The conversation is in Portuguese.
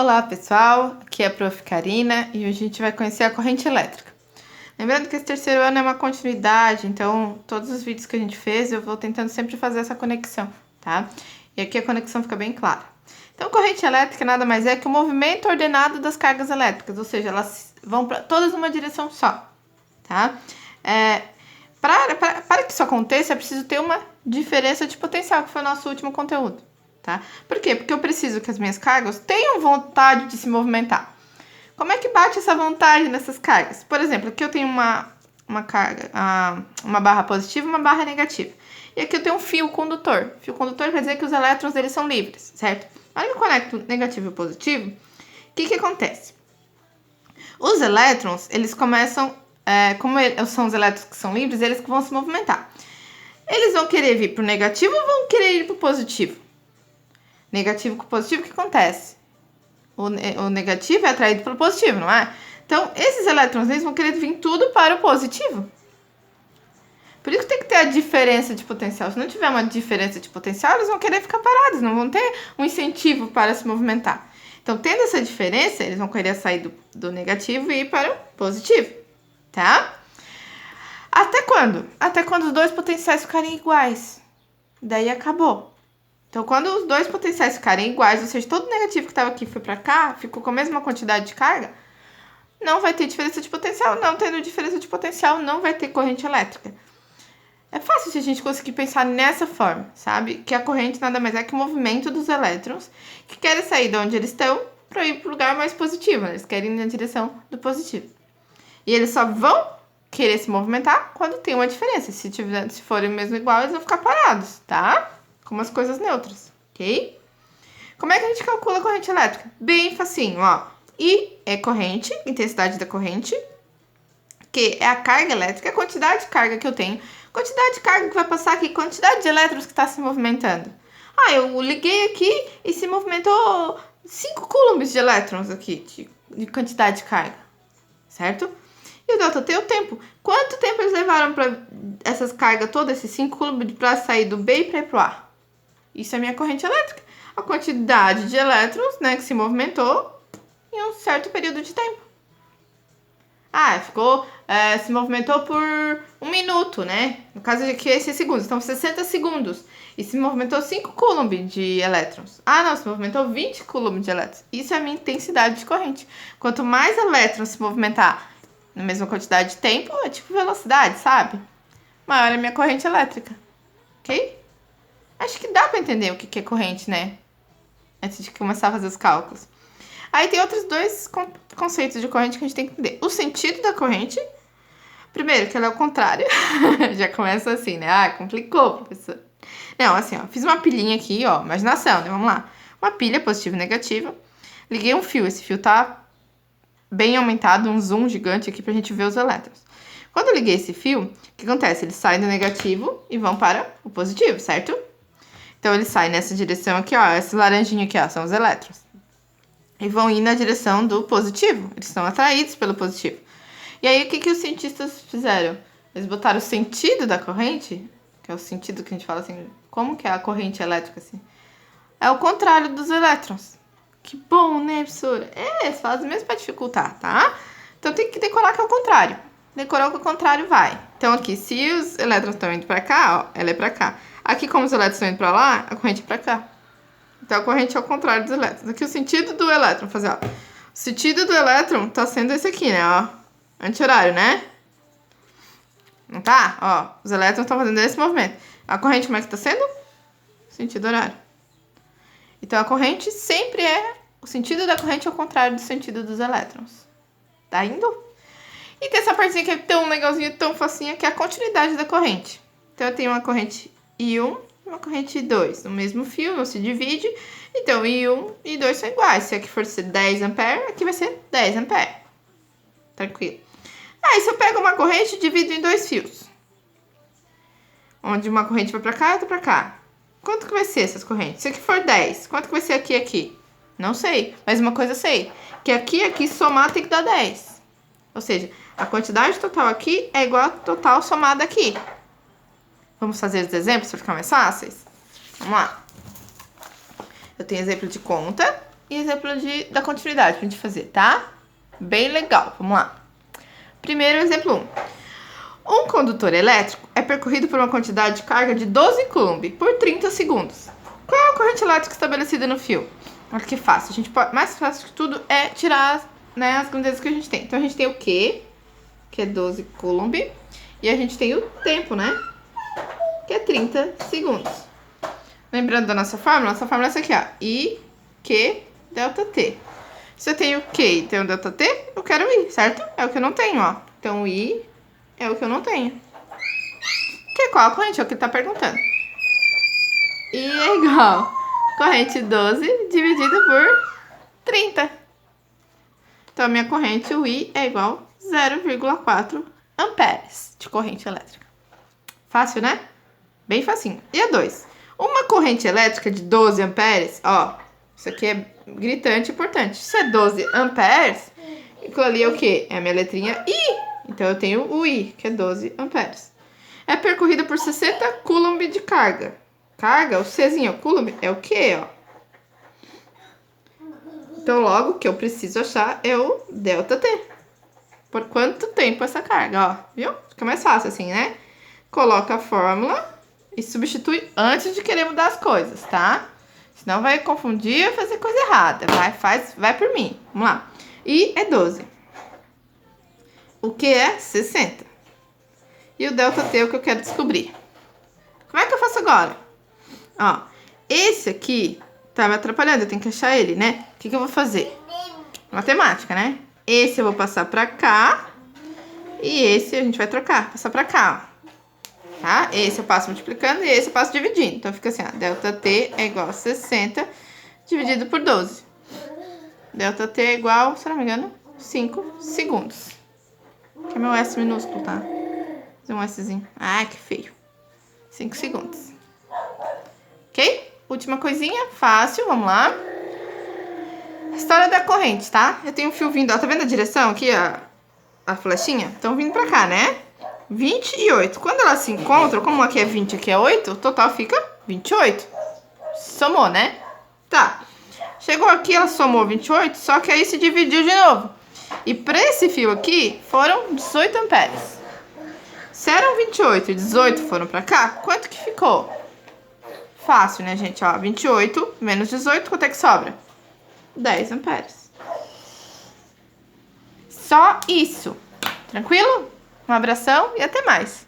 Olá pessoal, aqui é a Prof. Karina e hoje a gente vai conhecer a corrente elétrica. Lembrando que esse terceiro ano é uma continuidade, então todos os vídeos que a gente fez eu vou tentando sempre fazer essa conexão, tá? E aqui a conexão fica bem clara. Então corrente elétrica nada mais é que o movimento ordenado das cargas elétricas, ou seja, elas vão para todas numa direção só, tá? Para que isso aconteça é preciso ter uma diferença de potencial, que foi o nosso último conteúdo. Tá? Por quê? Porque eu preciso que as minhas cargas tenham vontade de se movimentar. Como é que bate essa vontade nessas cargas? Por exemplo, aqui eu tenho uma carga, uma barra positiva e uma barra negativa. E aqui eu tenho um fio condutor. Fio condutor quer dizer que os elétrons eles são livres, certo? Na hora que eu conecto negativo e positivo, o que acontece? Os elétrons, eles começam, como são os elétrons que são livres, eles vão se movimentar. Eles vão querer vir para o negativo ou vão querer ir para o positivo? Negativo com positivo, o que acontece? O negativo é atraído pelo positivo, não é? Então, esses elétrons eles vão querer vir tudo para o positivo. Por isso que tem que ter a diferença de potencial. Se não tiver uma diferença de potencial, eles vão querer ficar parados, não vão ter um incentivo para se movimentar. Então, tendo essa diferença, eles vão querer sair do negativo e ir para o positivo, tá? Até quando? Até quando os dois potenciais ficarem iguais. Daí acabou. Então, quando os dois potenciais ficarem iguais, ou seja, todo negativo que estava aqui foi para cá, ficou com a mesma quantidade de carga, não vai ter diferença de potencial. Não tendo diferença de potencial, não vai ter corrente elétrica. É fácil se a gente conseguir pensar nessa forma, sabe? Que a corrente nada mais é que o movimento dos elétrons que querem sair de onde eles estão para ir para o lugar mais positivo. Né? Eles querem ir na direção do positivo. E eles só vão querer se movimentar quando tem uma diferença. Se forem mesmo igual, eles vão ficar parados, tá? Como as coisas neutras, ok? Como é que a gente calcula a corrente elétrica? Bem facinho, ó. I é corrente, intensidade da corrente. Q é a carga elétrica, a quantidade de carga que eu tenho. Quantidade de carga que vai passar aqui, quantidade de elétrons que está se movimentando. Eu liguei aqui e se movimentou 5 coulombs de elétrons aqui, de quantidade de carga, certo? E o delta T é o tempo. Quanto tempo eles levaram para essas cargas todas, esses 5 coulombs, para sair do B e para ir para o A? Isso é minha corrente elétrica. A quantidade de elétrons, né, que se movimentou em um certo período de tempo. Se movimentou por 1 minuto, né? No caso aqui, esses segundos. Então, 60 segundos. E se movimentou 5 coulombs de elétrons. Se movimentou 20 coulombs de elétrons. Isso é a minha intensidade de corrente. Quanto mais elétrons se movimentar na mesma quantidade de tempo, é tipo velocidade, sabe? Maior é a minha corrente elétrica. Ok? Acho que dá para entender o que é corrente, né? Antes de começar a fazer os cálculos. Aí tem outros dois conceitos de corrente que a gente tem que entender. O sentido da corrente. Primeiro, que ela é o contrário. Já começa assim, né? Complicou, professor. Não, assim, ó. Fiz uma pilhinha aqui, ó. Imaginação, né? Vamos lá. Uma pilha positiva e negativa. Liguei um fio. Esse fio tá bem aumentado, um zoom gigante aqui pra gente ver os elétrons. Quando eu liguei esse fio, o que acontece? Eles saem do negativo e vão para o positivo, certo? Então, eles saem nessa direção aqui, ó. Esse laranjinho aqui, ó, são os elétrons. E vão ir na direção do positivo. Eles são atraídos pelo positivo. E aí, o que os cientistas fizeram? Eles botaram o sentido da corrente, que é o sentido que a gente fala assim, como que é a corrente elétrica, assim? É o contrário dos elétrons. Que bom, né, professora? Eles fazem mesmo para dificultar, tá? Então, tem que decorar que é o contrário. Decorou que o contrário vai. Então, aqui, se os elétrons estão indo para cá, ó, ela é para cá. Aqui, como os elétrons estão indo para lá, a corrente é para cá. Então, a corrente é ao contrário dos elétrons. Aqui, o sentido do elétron, fazer, ó. O sentido do elétron tá sendo esse aqui, né, ó. Anti-horário, né? Não tá? Ó, os elétrons estão fazendo esse movimento. A corrente, como é que tá sendo? Sentido horário. Então, a corrente sempre o sentido da corrente é ao contrário do sentido dos elétrons. Tá indo? E tem essa partezinha que é tão legalzinha, tão facinha, que é a continuidade da corrente. Então, eu tenho uma corrente I1 e uma corrente I2. No mesmo fio, não se divide. Então, I1 e I2 são iguais. Se aqui for ser 10 ampere, aqui vai ser 10 ampere. Tranquilo. Aí, se eu pego uma corrente e divido em 2 fios. Onde uma corrente vai pra cá e outra pra cá. Quanto que vai ser essas correntes? Se aqui for 10, quanto que vai ser aqui e aqui? Não sei. Mas uma coisa eu sei. Que aqui e aqui somar tem que dar 10. Ou seja, a quantidade total aqui é igual a total somada aqui. Vamos fazer os exemplos para ficar mais fáceis? Vamos lá. Eu tenho exemplo de conta. e exemplo da continuidade pra gente fazer, tá? Bem legal, vamos lá. Primeiro, exemplo 1. Um condutor elétrico é percorrido por uma quantidade de carga de 12 coulomb por 30 segundos. Qual é a corrente elétrica estabelecida no fio? Olha que fácil. A gente pode, mais fácil que tudo é tirar, né, as grandezas que a gente tem. Então, a gente tem o Q, que é 12 coulomb. E a gente tem o tempo, né? Que é 30 segundos. Lembrando da nossa fórmula é essa aqui, ó. I, Q, delta T. Se eu tenho Q e tenho delta T, eu quero I, certo? É o que eu não tenho, ó. Então, I é o que eu não tenho. Que qual a corrente? É o que ele tá perguntando. I é igual corrente 12 dividido por 30. Então, a minha corrente, o I, é igual 0,4 amperes de corrente elétrica. Fácil, né? Bem facinho. E a 2. Uma corrente elétrica de 12 amperes, ó, isso aqui é gritante e importante. Se é 12 amperes, aquilo ali é o quê? É a minha letrinha I. Então, eu tenho o I, que é 12 amperes. É percorrida por 60 coulomb de carga. Carga, o Czinho, o coulomb, é o quê, ó? Então, logo, o que eu preciso achar é o delta T. Por quanto tempo essa carga, ó. Viu? Fica mais fácil assim, né? Coloca a fórmula e substitui antes de querer mudar as coisas, tá? Senão vai confundir e fazer coisa errada. Vai por mim. Vamos lá. I é 12. O que é 60. E o delta T é o que eu quero descobrir. Como é que eu faço agora? Ó, esse aqui tá me atrapalhando, eu tenho que achar ele, né? O que eu vou fazer? Matemática, né? Esse eu vou passar pra cá. E esse a gente vai trocar, passar pra cá, ó. Tá? Esse eu passo multiplicando e esse eu passo dividindo. Então, fica assim, ó. Delta T é igual a 60 dividido por 12. Delta T é igual, se não me engano, 5 segundos. Que é meu S minúsculo, tá? Fazer um Szinho. Ah, que feio. 5 segundos. Ok? Última coisinha, fácil, vamos lá. História da corrente, tá? Eu tenho um fio vindo, ó. Tá vendo a direção aqui, a flechinha? Estão vindo pra cá, né? 28. Quando elas se encontram, como aqui é 20 e aqui é 8, o total fica 28. Somou, né? Tá. Chegou aqui, ela somou 28, só que aí se dividiu de novo. E pra esse fio aqui, foram 18 amperes. Se eram 28 e 18 foram pra cá, quanto que ficou? Fácil, né, gente? Ó, 28 menos 18, quanto é que sobra? 10 amperes. Só isso. Tranquilo? Um abração e até mais.